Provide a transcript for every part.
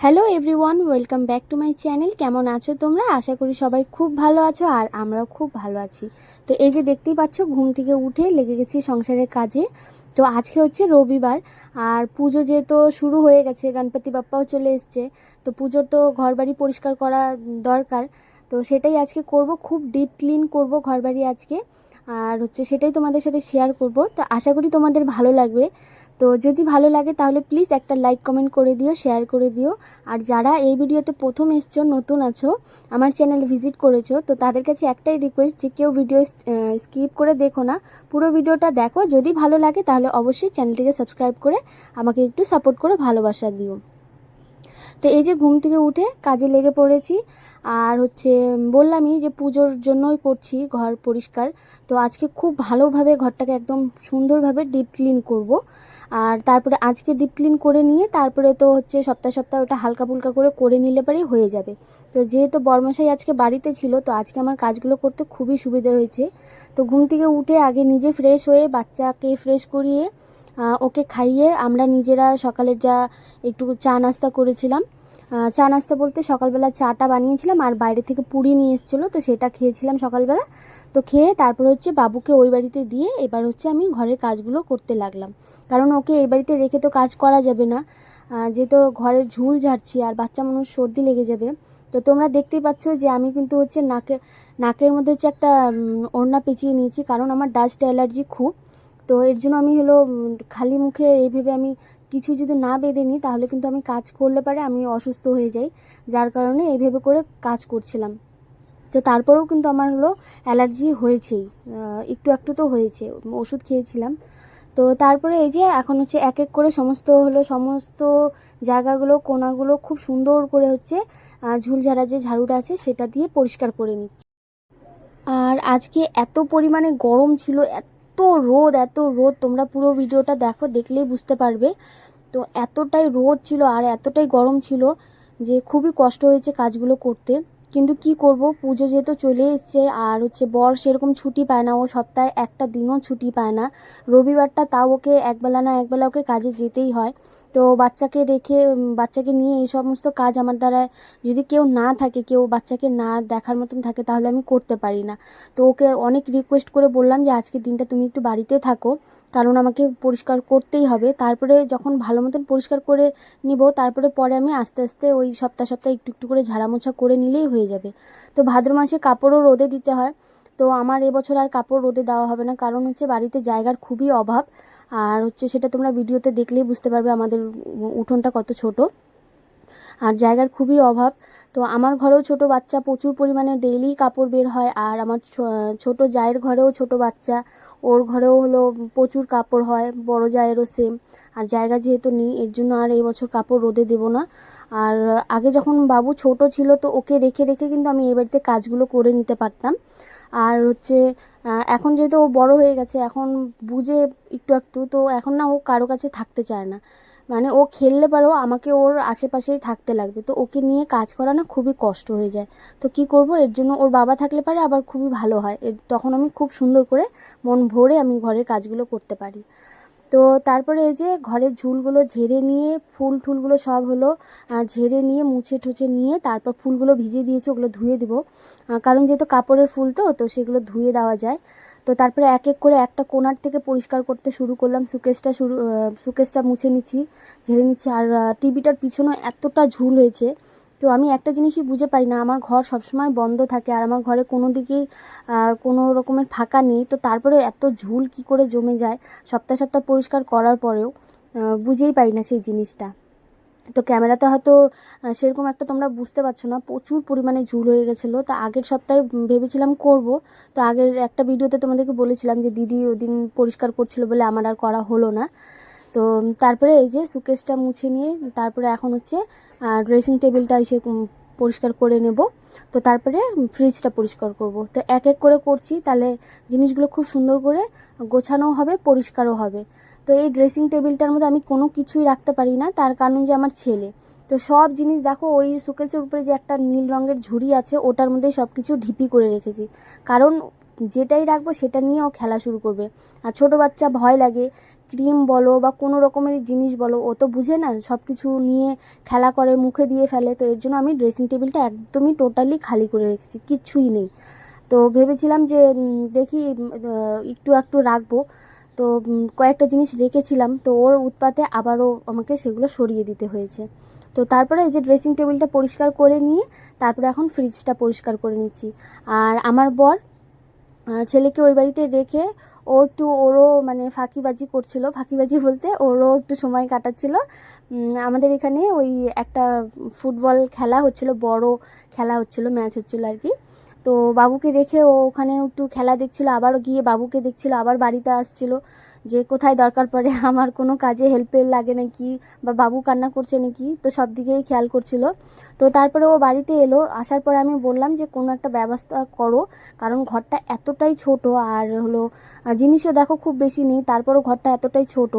Hello everyone, welcome back to my channel. কেমন আছো তোমরা? আশা করি সবাই খুব ভালো আছো আর আমরাও খুব ভালো আছি। তো এই যে দেখতেই পাচ্ছ, ঘুম থেকে উঠে লেগে গেছি সংসারের কাজে। তো আজকে হচ্ছে রবিবার আর পুজো যেহেতু শুরু হয়ে গেছে, গণপতি বাপ্পাও চলে এসছে, তো পুজোর তো ঘরবাড়ি পরিষ্কার করা দরকার। তো সেটাই আজকে করব, খুব ডিপ ক্লিন করব ঘরবাড়ি আজকে। আর হচ্ছে সেটাই তোমাদের সাথে শেয়ার করব। তো আশা করি তোমাদের ভালো লাগবে। তো যদি ভালো লাগে তাহলে প্লিজ একটা লাইক কমেন্ট করে দিও, শেয়ার করে দিও। আর যারা এই ভিডিওতে প্রথম এসছো, নতুন আছো, আমার চ্যানেল ভিজিট করেছো, তো তাদের কাছে একটাই রিকোয়েস্ট যে কেউ ভিডিও স্কিপ করে দেখো না, পুরো ভিডিওটা দেখো। যদি ভালো লাগে তাহলে অবশ্যই চ্যানেলটিকে সাবস্ক্রাইব করে আমাকে একটু সাপোর্ট করে ভালোবাসা দিও। তো এই যে ঘুম থেকে উঠে কাজে লেগে পড়েছি। আর হচ্ছে বললামই যে পুজোর জন্যই করছি ঘর পরিষ্কার। তো আজকে খুব ভালোভাবে ঘরটাকে একদম সুন্দরভাবে ডিপ ক্লিন করব। আর তারপরে আজকে ডিপ ক্লিন করে নিয়ে তারপরে তো হচ্ছে সপ্তাহ সপ্তাহ ওটা হালকা ফুলকা করে নিলে পরেই হয়ে যাবে। তো যেহেতু বর্মশাই আজকে বাড়িতে ছিল, তো আজকে আমার কাজগুলো করতে খুবই সুবিধা হয়েছে। তো ঘুম থেকে উঠে আগে নিজে ফ্রেশ হয়ে বাচ্চাকে ফ্রেশ করিয়ে ওকে খাইয়ে আমরা নিজেরা সকালের যা একটু চা নাস্তা করেছিলাম। চা নাস্তা বলতে সকালবেলা চাটা বানিয়েছিলাম আর বাইরে থেকে পুরি নিয়ে এসেছিলো, তো সেটা খেয়েছিলাম সকালবেলা। তো খেয়ে তারপরে হচ্ছে বাবুকে ওই বাড়িতে দিয়ে এবার হচ্ছে আমি ঘরের কাজগুলো করতে লাগলাম। কারণ ওকে এই বাড়িতে রেখে তো কাজ করা যাবে না, যেহেতু ঘরের ঝুল ঝাড়ছি আর বাচ্চা মানুষ সর্দি লেগে যাবে। তো তোমরা দেখতেই পাচ্ছ যে আমি কিন্তু হচ্ছে নাকের মধ্যে হচ্ছে একটা ওড়না পেঁচিয়ে নিয়েছি, কারণ আমার ডাস্ট অ্যালার্জি খুব। তো এর জন্য আমি হলো খালি মুখে এইভাবে আমি কিছু যদি না বেঁধে নিই তাহলে কিন্তু আমি কাজ করলে পারে আমি অসুস্থ হয়ে যাই, যার কারণে এইভাবে করে কাজ করছিলাম। তো তারপরেও কিন্তু আমার হলো অ্যালার্জি হয়েছেই, একটু একটু তো হয়েছে, ওষুধ খেয়েছিলাম। তো তারপরে এই যে এখন হচ্ছে এক এক করে সমস্ত জায়গাগুলো কোণাগুলো খুব সুন্দর করে হচ্ছে ঝুলঝাড়া যে ঝাড়ুটা আছে সেটা দিয়ে পরিষ্কার করে নিচ্ছি। আর আজকে এত পরিমাণে গরম ছিল, এত রোদ, তোমরা পুরো ভিডিওটা দেখো, দেখলেই বুঝতে পারবে। তো এতটাই রোদ ছিল আর এতটাই গরম ছিল যে খুবই কষ্ট হয়েছে কাজগুলো করতে। কিন্তু কি করব, পুজো যেহেতু চলে এসছে আর হচ্ছে বর সেরকম ছুটি পায় না, ও সপ্তাহে একটা দিনও ছুটি পায় না। রবিবারটা তাও ওকে একবেলা না একবেলা ওকে কাজে যেতেই হয়। তো বাচ্চাকে রেখে বাচ্চাকে নিয়ে এই সমস্ত কাজ আমার দ্বারা, যদি কেউ না থাকে, কেউ বাচ্চাকে না দেখার মতন থাকে, তাহলে আমি করতে পারি না। তো ওকে অনেক রিকোয়েস্ট করে বললাম যে আজকের দিনটা তুমি একটু বাড়িতে থাকো, কারণ আমাকে পরিষ্কার করতেই হবে। তারপরে যখন ভালো মতন পরিষ্কার করে নিব, তারপরে পরে আমি আস্তে আস্তে ওই সপ্তাহ সপ্তাহ একটু একটু করে ঝাড়া মোছা করে নিলেই হয়ে যাবে। তো ভাদ্র মাসে কাপড়ও রোদে দিতে হয়। তো আমার এবছর আর কাপড় রোদে দেওয়া হবে না, কারণ হচ্ছে বাড়িতে জায়গার খুবই অভাব। আর হচ্ছে সেটা তোমরা ভিডিওতে দেখলেই বুঝতে পারবে আমাদের উঠোনটা কত ছোট আর জায়গার খুবই অভাব। তো আমার ঘরেও ছোট বাচ্চা, প্রচুর পরিমাণে ডেইলি কাপড় বের হয়। আর আমার ছোট জায়ের ঘরেও ছোট বাচ্চা, ওর ঘরেও হলো প্রচুর কাপড় হয়, বড় জায়েরও সেম। আর জায়গা যেহেতু নেই, এর জন্য আর এই বছর কাপড় রোদে দেবো না। আর আগে যখন বাবু ছোট ছিল, তো ওকে রেখে রেখে কিন্তু আমি এই বাড়িতে কাজগুলো করে নিতে পারতাম। আর হচ্ছে এখন যেহেতু ও বড় হয়ে গেছে, এখন বুঝে একটু একটু, তো এখন না ও কারো কাছে থাকতে চায় না। মানে ও খেললে পারেও আমাকে ওর আশেপাশেই থাকতে লাগবে, তো ওকে নিয়ে কাজ করা না খুবই কষ্ট হয়ে যায়। তো কি করব, এর জন্য ওর বাবা থাকলে পারে আবার খুবই ভালো হয়, তখন আমি খুব সুন্দর করে মন ভরে আমি ঘরের কাজগুলো করতে পারি। তো তারপরে এই যে ঘরের ঝুলগুলো ঝেড়ে নিয়ে ফুল টুলগুলো সব হলো ঝেড়ে নিয়ে মুছে টুছে নিয়ে তারপর ফুলগুলো ভিজিয়ে দিয়েছি, ওগুলো ধুয়ে দিব। কারণ যেহেতু কাপড়ের ফুল, তো সেগুলো ধুয়ে দেওয়া যায়। তো তারপরে এক এক করে একটা কোণার থেকে পরিষ্কার করতে শুরু করলাম। সুকেসটা মুছে নিচ্ছি, ঝেড়ে নিচ্ছি। আর টিভিটার পিছনে এতটা ঝুল হয়েছে। তো আমি একটা জিনিসই বুঝে পাই না, আমার ঘর সবসময় বন্ধ থাকে আর আমার ঘরে কোনো দিকেই কোনো রকমের ফাঁকা নেই, তো তারপরে এত ঝুল কি করে জমে যায় সপ্তাহ সপ্তাহ পরিষ্কার করার পরেও, বুঝেই পাই না সেই জিনিসটা। তো ক্যামেরাতে হয়তো সেরকম একটা তোমরা বুঝতে পারছো না, প্রচুর পরিমাণে ঝুল হয়ে গেছিলো। তো আগের সপ্তাহে ভেবেছিলাম করব। তো আগের একটা ভিডিওতে তোমাদেরকে বলেছিলাম যে দিদি ওদিন পরিষ্কার করছিল বলে আমার আর করা হলো না। তো তারপরে এই যে সুকেসটা মুছে নিয়ে তারপরে এখন হচ্ছে ড্রেসিং টেবিলটা এসে পরিষ্কার করে নেব। তো তারপরে ফ্রিজটা পরিষ্কার করব। তো এক এক করে করছি, তাহলে জিনিসগুলো খুব সুন্দর করে গোছানো হবে, পরিষ্কারও হবে। তো এই ড্রেসিং টেবিলটার মধ্যে আমি কোনো কিছুই রাখতে পারি না, তার কারণ যে আমার ছেলে। তো সব জিনিস দেখো, ওই শোকেসের উপরে যে একটা নীল রঙের ঝুড়ি আছে ওটার মধ্যে সব কিছু ঢিপি করে রেখেছি, কারণ যেটাই রাখবো সেটা নিয়ে ও খেলা শুরু করবে। আর ছোট বাচ্চা, ভয় লাগে, ক্রিম বলো বা কোনো রকমের জিনিস বলো, ও তো বুঝে না, সব কিছু নিয়ে খেলা করে মুখে দিয়ে ফেলে। তো এর জন্য আমি ড্রেসিং টেবিলটা একদমই টোটালি খালি করে রেখেছি, কিচ্ছুই নেই। তো ভেবেছিলাম যে দেখি একটু একটু রাখবো। তো কয়েকটা জিনিস রেখেছিলাম, তো ওর উৎপাতে আবারও আমাকে সেগুলো সরিয়ে দিতে হয়েছে। তো তারপরে এই যে ড্রেসিং টেবিলটা পরিষ্কার করে নিয়ে তারপরে এখন ফ্রিজটা পরিষ্কার করে নিচ্ছি। আর আমার বর ছেলেকে ওই বাড়িতে রেখে ও একটু ওরও মানে ফাঁকিবাজি করছিল, ফাঁকিবাজি বলতে ওরও একটু সময় কাটাচ্ছিল। আমাদের এখানে ওই একটা ফুটবল খেলা হচ্ছিল, বড় খেলা হচ্ছিল, ম্যাচ হচ্ছিল আর কি। তো বাবুকে রেখে ও ওখানে একটু খেলা দেখছিল, আবারও গিয়ে বাবুকে দেখছিল, আবার বাড়িতে আসছিল যে কোথায় দরকার পড়ে আমার কোনো কাজে হেল্পের লাগে নাকি বা বাবু কান্না করছে নাকি, তো সব দিকেই খেয়াল করছিল। তো তারপরে ও বাড়িতে এলো, আসার পরে আমি বললাম যে কোনো একটা ব্যবস্থা করো, কারণ ঘরটা এতটাই ছোট আর হলো জিনিসও দেখো খুব বেশি নেই, তারপরও ঘরটা এতটাই ছোট,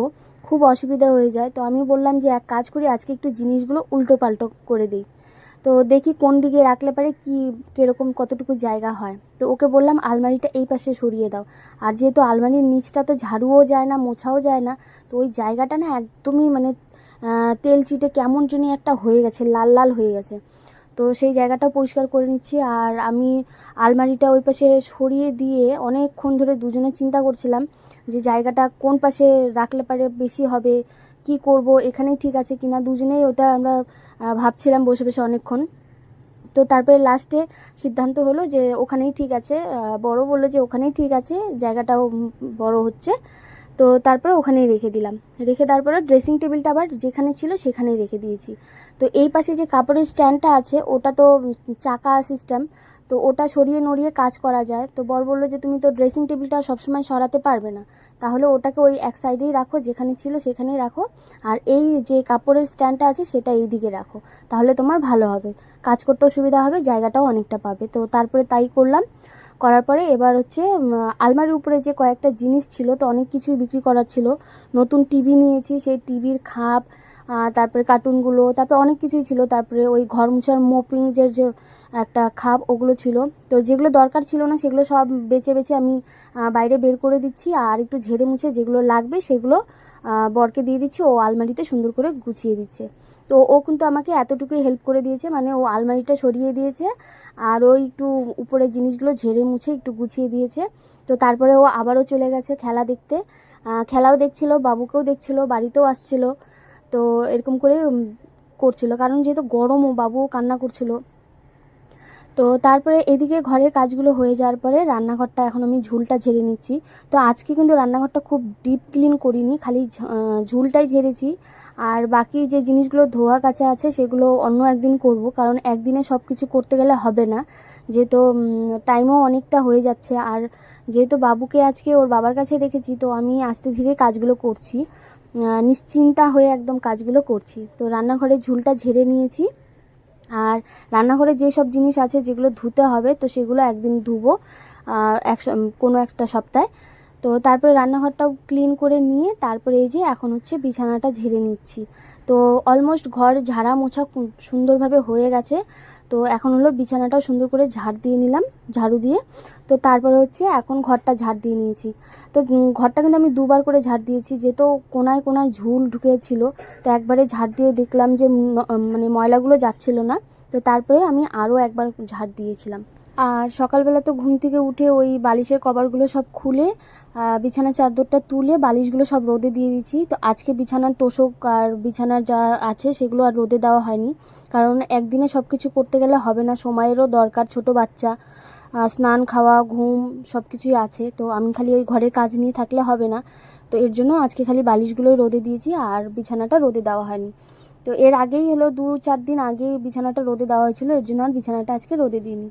খুব অসুবিধা হয়ে যায়। তো আমি বললাম যে এক কাজ করি, আজকে একটু জিনিসগুলো উল্টো পাল্টো করে দিই, তো দেখি কোন দিকে রাখলে পারে কি কীরকম কতটুকু জায়গা হয়। তো ওকে বললাম আলমারিটা এই পাশে সরিয়ে দাও। আর যেহেতু আলমারির নিচটা তো ঝাড়ুও যায় না, মোছাও যায় না, তো ওই জায়গাটা না একদমই মানে তেল চিটে কেমন জানি একটা হয়ে গেছে, লাল লাল হয়ে গেছে। তো সেই জায়গাটাও পরিষ্কার করে নিচ্ছি। আর আমি আলমারিটা ওই পাশে সরিয়ে দিয়ে অনেকক্ষণ ধরে দুজনে চিন্তা করছিলাম যে জায়গাটা কোন পাশে রাখলে পারে বেশি হবে, কি করব, এখানেই ঠিক আছে কিনা, দুজনেই ওটা আমরা ভাবছিলাম বসে বসে অনেকক্ষণ। তো তারপরে লাস্টে সিদ্ধান্ত হলো যে ওখানেই ঠিক আছে, বড় বললো যে ওখানেই ঠিক আছে, জায়গাটাও বড় হচ্ছে। তো তারপরে ওখানেই রেখে দিলাম, রেখে তারপরে ড্রেসিং টেবিলটা আবার যেখানে ছিল সেখানেই রেখে দিয়েছি। তো এই পাশে যে কাপড়ের স্ট্যান্ডটা আছে ওটা তো চাকা সিস্টেম, তো ওটা সরিয়ে নড়িয়ে কাজ করা যায়। তো বর বললো যে তুমি তো ড্রেসিং টেবিলটা সবসময় সরাতে পারবে না, তাহলে ওটাকে ওই এক সাইডেই রাখো, যেখানে ছিল সেখানেই রাখো, আর এই যে কাপড়ের স্ট্যান্ডটা আছে সেটা এই দিকে রাখো, তাহলে তোমার ভালো হবে, কাজ করতেও সুবিধা হবে, জায়গাটাও অনেকটা পাবে। তো তারপরে তাই করলাম। করার পরে এবার হচ্ছে আলমারির উপরে যে কয়েকটা জিনিস ছিল, তো অনেক কিছুই বিক্রি করার ছিল। নতুন টিভি নিয়েছি, সেই টিভির খাপ, তারপরে কার্টুনগুলো, তারপরে অনেক কিছুই ছিল। তারপরে ওই ঘর মোছার মোপিং যে একটা খাপ, ওগুলো ছিল। তো যেগুলো দরকার ছিল না সেগুলো সব বেছে বেছে আমি বাইরে বের করে দিচ্ছি, আর একটু ঝেড়ে মুছে যেগুলো লাগবে সেগুলো বরকে দিয়ে দিচ্ছি, ও আলমারিতে সুন্দর করে গুছিয়ে দিচ্ছে। তো ও কিন্তু আমাকে এতটুকুই হেল্প করে দিয়েছে, মানে ও আলমারিটা সরিয়ে দিয়েছে আর ওই একটু উপরের জিনিসগুলো ঝেড়ে মুছে একটু গুছিয়ে দিয়েছে। তো তারপরে ও আবারও চলে গেছে খেলা দেখতে, খেলাও দেখছিল, বাবুকেও দেখছিল, বাড়িতেও আসছিল। তো এরকম করে করছিল, কারণ যেহেতু গরমও, বাবুও কান্না করছিল। তো তারপরে এদিকে ঘরের কাজগুলো হয়ে যাওয়ার পরে রান্নাঘরটা এখন আমি ঝুলটা ঝেড়ে নিচ্ছি। তো আজকে কিন্তু রান্নাঘরটা খুব ডিপ ক্লিন করিনি, খালি ঝুলটাই ঝেড়েছি। আর বাকি যে জিনিসগুলো ধোয়া কাচা আছে সেগুলো অন্য একদিন করব, কারণ একদিনে সব কিছু করতে গেলে হবে না, যেহেতু টাইমও অনেকটা হয়ে যাচ্ছে। আর যেহেতু বাবুকে আজকে ওর বাবার কাছে রেখেছি, তো আমি আস্তে ধীরে কাজগুলো করছি, নিশ্চিন্তা হয়ে একদম কাজগুলো করছি। তো রান্নাঘরের ঝুলটা ঝেড়ে নিয়েছি। আর রান্নাঘরে যেসব জিনিস আছে যেগুলো ধুতে হবে, তো সেগুলো একদিন ধুবো, কোনো একটা সপ্তাহে। তো তারপরে রান্নাঘরটাও ক্লিন করে নিয়ে তারপরে এই যে এখন হচ্ছে বিছানাটা ঝেড়ে নিচ্ছি। তো অলমোস্ট ঘর ঝাড়া মোছা সুন্দরভাবে হয়ে গেছে। তো এখন হলো বিছানাটাও সুন্দর করে ঝাড় দিয়ে নিলাম, ঝাড়ু দিয়ে। তো তারপরে হচ্ছে এখন ঘরটা ঝাড় দিয়ে নিয়েছি। তো ঘরটা কিন্তু আমি দুবার করে ঝাড় দিয়েছি, যেহেতু কোনায় কোনায় ঝুল ঢুকেছিল। তো একবারে ঝাড় দিয়ে দেখলাম যে মানে ময়লাগুলো যাচ্ছিল না। তো তারপরে আমি আরও একবার ঝাড় দিয়েছিলাম। আর সকালবেলা তো ঘুম থেকে উঠে ওই বালিশের কভারগুলো সব খুলে বিছানার চাদরটা তুলে বালিশগুলো সব রোদে দিয়ে দিয়েছি। তো আজকে বিছানার তোষক আর বিছানার যা আছে সেগুলো আর রোদে দেওয়া হয়নি, কারণ একদিনে সব কিছু করতে গেলে হবে না, সময়েরও দরকার, ছোট বাচ্চা, স্নান খাওয়া ঘুম সব কিছুই আছে। তো আমি খালি ওই ঘরের কাজ নিয়ে থাকলে হবে না, তো এর জন্য আজকে খালি বালিশগুলোই রোদে দিয়েছি আর বিছানাটা রোদে দেওয়া হয়নি। তো এর আগেই হলো 2-4 দিন আগে বিছানাটা রোদে দেওয়া হয়েছিল, এর জন্য আর বিছানাটা আজকে রোদে দিইনি।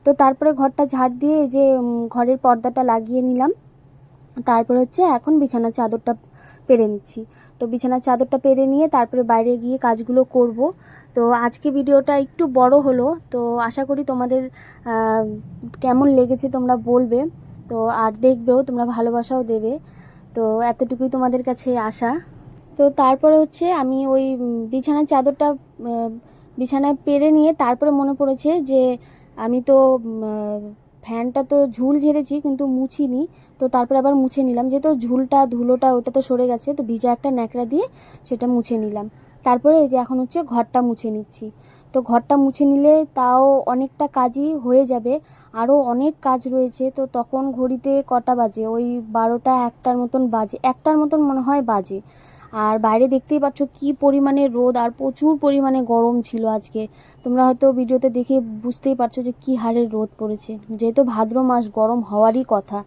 তো তারপরে ঘরটা ঝাড় দিয়ে এই যে ঘরের পর্দাটা লাগিয়ে নিলাম। তারপর হচ্ছে এখন বিছানার চাদরটা পেরে নিচ্ছি। তো বিছানার চাদরটা পেরে নিয়ে তারপরে বাইরে গিয়ে কাজগুলো করব। তো আজকে ভিডিওটা একটু বড় হলো, তো আশা করি তোমাদের কেমন লেগেছে তোমরা বলবে, তো আর দেখবেও, তোমরা ভালোবাসাও দেবে। তো এতটুকুই তোমাদের কাছে আশা। তো তারপরে হচ্ছে আমি ওই বিছানার চাদরটা বিছানায় পেরে নিয়ে তারপরে মনে পড়েছে যে আমি তো ফ্যানটা তো ঝুল ঝেড়েছি কিন্তু মুছিনি, তো তারপরে আবার মুছে নিলাম, যেহেতু ঝুলটা ধুলোটা ওটা তো সরে গেছে, তো ভিজা একটা ন্যাকড়া দিয়ে সেটা মুছে নিলাম। তারপরে এই যে এখন হচ্ছে ঘরটা মুছে নিচ্ছি। তো ঘরটা মুছে নিলে তাও অনেকটা কাজই হয়ে যাবে, আরও অনেক কাজ রয়েছে। তো তখন ঘড়িতে কটা বাজে, ওই 12টা 1টার মতন বাজে, 1টার মতন মনে হয় বাজে। আর বাইরে দেখতেই পাচ্ছ কি পরিমাণে রোদ, আর প্রচুর পরিমাণে গরম ছিল আজকে। তোমরা হয়তো ভিডিওতে দেখে বুঝতেই পারছো যে কি হারে রোদ পড়েছে, যেহেতু ভাদ্র মাস, গরম হওয়ারই কথা।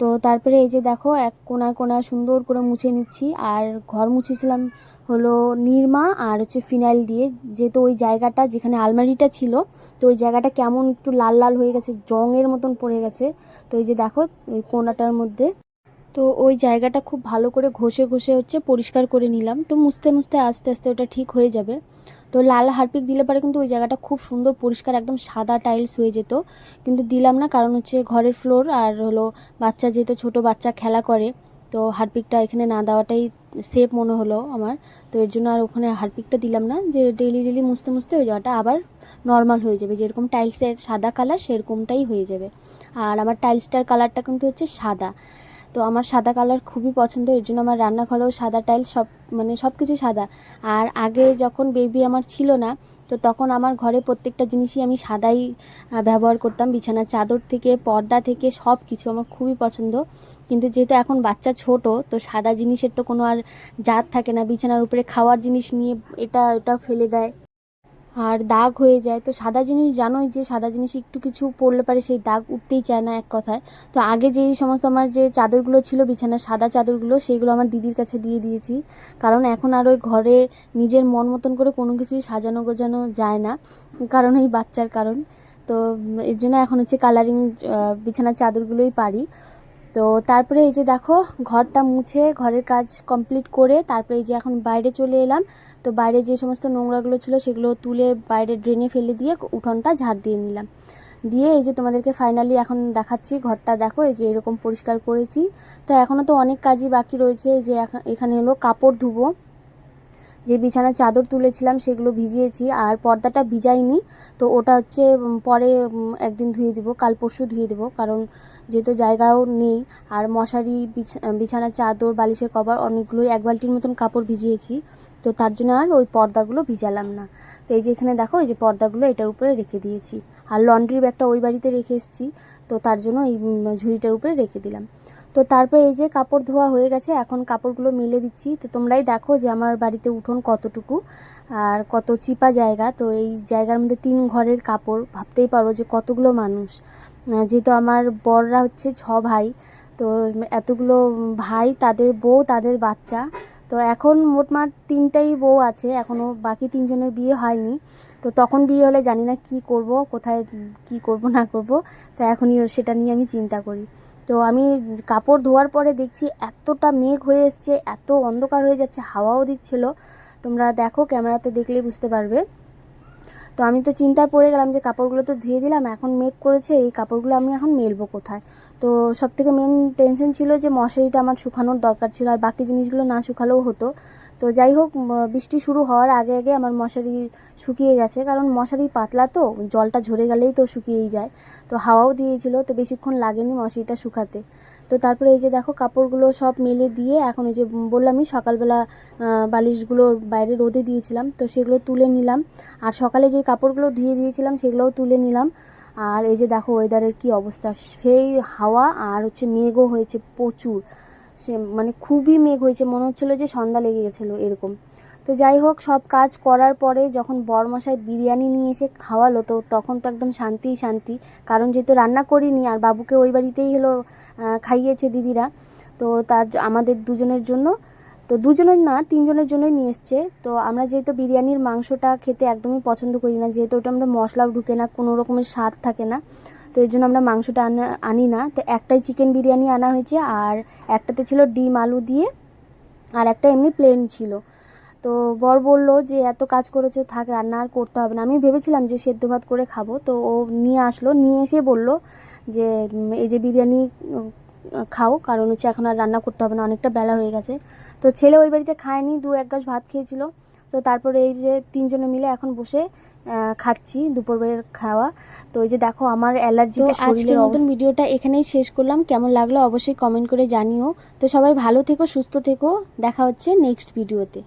তো তারপরে এই যে দেখো এক কোণায় কোণায় সুন্দর করে মুছে নিচ্ছি। আর ঘর মুছেছিলাম হলো নিরমা আর হচ্ছে ফিনাইল দিয়ে, যেহেতু ওই জায়গাটা যেখানে আলমারিটা ছিল, তো ওই জায়গাটা কেমন একটু লাল লাল হয়ে গেছে, জংয়ের মতন পড়ে গেছে। তো এই যে দেখো ওই কোণাটার মধ্যে, তো ওই জায়গাটা খুব ভালো করে ঘষে ঘষে হচ্ছে পরিষ্কার করে নিলাম। তো মুছতে মুছতে আস্তে আস্তে ওটা ঠিক হয়ে যাবে। তো লাল হারপিক দিলে পরে কিন্তু ওই জায়গাটা খুব সুন্দর পরিষ্কার একদম সাদা টাইলস হয়ে যেত, কিন্তু দিলাম না, কারণ হচ্ছে ঘরের ফ্লোর আর হলো বাচ্চা, যেহেতু ছোট বাচ্চা খেলা করে, তো হারপিকটা এখানে না দেওয়াটাই সেফ মনে হলো আমার। তো এর জন্য আর ওখানে হারপিকটা দিলাম না, যে ডেইলি ডেইলি মুছতে মুছতে ওই জায়গাটা আবার নর্মাল হয়ে যাবে, যেরকম টাইলসের সাদা কালার সেরকমটাই হয়ে যাবে। আর আমার টাইলসটার কালারটা কিন্তু হচ্ছে সাদা। তো আমার সাদা কালার খুবই পছন্দ, এর জন্য আমার রান্নাঘরেও সাদা টাইলস, সব মানে সব কিছু সাদা। আর আগে যখন বেবি আমার ছিল না, তো তখন আমার ঘরে প্রত্যেকটা জিনিসই আমি সাদাই ব্যবহার করতাম, বিছানার চাদর থেকে পর্দা থেকে সব কিছু আমার খুবই পছন্দ। কিন্তু যেহেতু এখন বাচ্চা ছোট, তো সাদা জিনিসের তো কোনো আর জাত থাকে না, বিছানার উপরে খাওয়ার জিনিস নিয়ে এটা ওটা ফেলে দেয় আর দাগ হয়ে যায়। তো সাদা জিনিস জানোই যে সাদা জিনিস একটু কিছু পড়লে পারে সেই দাগ উঠতেই চায় না এক কথায়। তো আগে যেই সমস্ত আমার যে চাদরগুলো ছিল বিছানার সাদা চাদরগুলো, সেইগুলো আমার দিদির কাছে দিয়ে দিয়েছি, কারণ এখন আর ওই ঘরে নিজের মন মতন করে কোনো কিছুই সাজানো গোজানো যায় না, কারণ এই বাচ্চার কারণ। তো এর জন্য এখন হচ্ছে কালারিং বিছানার চাদরগুলোই পারি। তো তারপরে এই যে দেখো ঘরটা মুছে ঘরের কাজ কমপ্লিট করে তারপরে এই যে এখন বাইরে চলে এলাম। তো বাইরে যে সমস্ত নোংরাগুলো ছিল সেগুলো তুলে বাইরে ড্রেনে ফেলে দিয়ে উঠোনটা ঝাড় দিয়ে নিলাম। দিয়ে এই যে তোমাদেরকে ফাইনালি এখন দেখাচ্ছি ঘরটা, দেখো এই যে এরকম পরিষ্কার করেছি। তো এখনও তো অনেক কাজই বাকি রয়েছে, যে এখানে হলো কাপড় ধুবো, যে বিছানার চাদর তুলেছিলাম সেগুলো ভিজিয়েছি, আর পর্দাটা ভিজাইনি, তো ওটা হচ্ছে পরে একদিন ধুয়ে দিব, কাল পরশু ধুয়ে দেবো, কারণ যেহেতু জায়গাও নেই। আর মশারি, বিছানার চাদর, বালিশের কভার অনেকগুলোই, 1 বালতির মতন কাপড় ভিজিয়েছি, তো তার জন্য আর ওই পর্দাগুলো ভিজালাম না। তো এই যে এখানে দেখো এই যে পর্দাগুলো এটার উপরে রেখে দিয়েছি, আর লন্ড্রির ব্যাগটা ওই বাড়িতে রেখে এসেছি, তো তার জন্য এই ঝুড়িটার উপরে রেখে দিলাম। তো তারপরে এই যে কাপড় ধোয়া হয়ে গেছে, এখন কাপড়গুলো মেলে দিচ্ছি। তো তোমরাই দেখো যে আমার বাড়িতে উঠোন কতটুকু আর কত চিপা জায়গা। তো এই জায়গার মধ্যে 3 ঘরের কাপড়, ভাবতেই পারো যে কতগুলো মানুষ। যেহেতু আমার বড়রা হচ্ছে 6 ভাই, তো এতগুলো ভাই, তাদের বউ, তাদের বাচ্চা। তো এখন মোটমাট 3টাই বউ আছে, এখনও বাকি 3 জনের বিয়ে হয়নি। তো তখন বিয়ে হলে জানি না কি করব, কোথায় কি করব না করব, তো এখনই সেটা নিয়ে আমি চিন্তা করি। তো আমি কাপড় ধোয়ার পরে দেখছি এতটা মেঘ হয়ে এসছে, এত অন্ধকার হয়ে যাচ্ছে, হাওয়াও দিচ্ছিল, তোমরা দেখো ক্যামেরাতে দেখলেই বুঝতে পারবে। তো আমি তো চিন্তায় পড়ে গেলাম যে কাপড়গুলো তো ধুয়ে দিলাম, এখন মেঘ করেছে, এই কাপড়গুলো আমি এখন মেলবো কোথায়। তো সব থেকে মেন টেনশন ছিল যে মশারিটা আমার শুকানোর দরকার ছিল, আর বাকি জিনিসগুলো না শুকালেও হতো। তো যাই হোক, বৃষ্টি শুরু হওয়ার আগে আগে আমার মশারি শুকিয়ে গেছে, কারণ মশারি পাতলা তো, জলটা ঝরে গেলেই তো শুকিয়েই যায়। তো হাওয়াও দিয়েছিল, তো বেশিক্ষণ লাগেনি মশারিটা শুকাতে। তো তারপরে এই যে দেখো কাপড়গুলো সব মেলে দিয়ে এখন এই যে বললামই সকালবেলা বালিশগুলো বাইরে রোদে দিয়েছিলাম, তো সেগুলো তুলে নিলাম। আর সকালে যে কাপড়গুলো ধুয়ে দিয়েছিলাম সেগুলোও তুলে নিলাম। আর এই যে দেখো ওয়েদারের কি অবস্থা, সেই হাওয়া আর হচ্ছে মেঘও হয়েছে প্রচুর, সে মানে খুবই মেঘ হয়েছে, মনে হচ্ছিলো যে সন্ধ্যা লেগে গেছিলো এরকম। তো যাই হোক, সব কাজ করার পরে যখন বরমশাই বিরিয়ানি নিয়ে এসে খাওয়ালো, তো তখন তো একদম শান্তিই শান্তি, কারণ যেহেতু রান্না করিনি আর বাবুকে ওই বাড়িতেই হলো খাইয়েছে দিদিরা, তো তার আমাদের দুজনের জন্য, তো দুজনের না 3 জনের জন্যই নিয়ে এসছে। তো আমরা যেহেতু বিরিয়ানির মাংসটা খেতে একদমই পছন্দ করি না, যেহেতু ওটার মধ্যে মশলাও ঢুকে না, কোনো রকমের স্বাদ থাকে না, তো এর জন্য আমরা মাংসটা আনি না। তো একটাই চিকেন বিরিয়ানি আনা হয়েছে, আর একটাতে ছিল ডিম আলু দিয়ে, আর একটা এমনি প্লেন ছিল। তো বর বললো যে এত কাজ করেছো, থাক, রান্না আর করতে হবে না। আমি ভেবেছিলাম যে সেদ্ধ ভাত করে খাবো, তো ও নিয়ে আসলো, নিয়ে এসে বললো যে এই যে বিরিয়ানি খাও, কারণ হচ্ছে এখন আর রান্না করতে হবে না, অনেকটা বেলা হয়ে গেছে। তো ছেলে ওই বাড়িতে খায়নি, 2-1 গাছ ভাত খেয়েছিল। তো তারপরে এই যে 3 জনে মিলে এখন বসে খাচ্ছি দুপুরবেলার খাওয়া। তো এই যে দেখো আমার অ্যালার্জি। আজকের মতন ভিডিওটা এখানেই শেষ করলাম। কেমন লাগলো অবশ্যই কমেন্ট করে জানিও। তো সবাই ভালো থেকো, সুস্থ থেকো, দেখা হচ্ছে নেক্সট ভিডিওতে।